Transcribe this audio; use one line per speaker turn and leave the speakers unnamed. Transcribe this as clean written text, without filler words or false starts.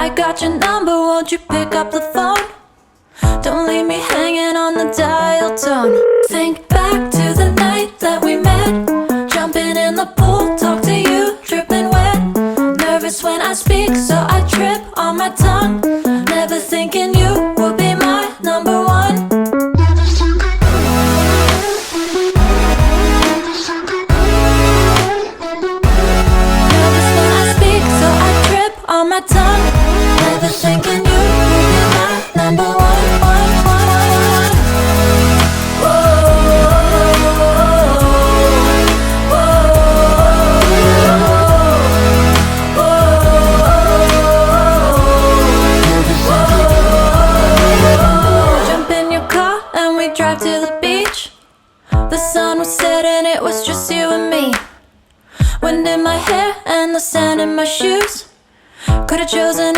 I got your number, won't you pick up the phone? Don't leave me hanging on the dial tone. Think back to the night that we met, jumping in the pool, talk to you, dripping wet. Nervous when I speak, so I trip on my tongue. Never thinking you would be my number one. Nervous when I speak, so I trip on my tongue. Never thinking you would be my number one. Drive to the beach. The sun was setting, it was just you and me. Wind in my hair and the sand in my shoes. Could've chosen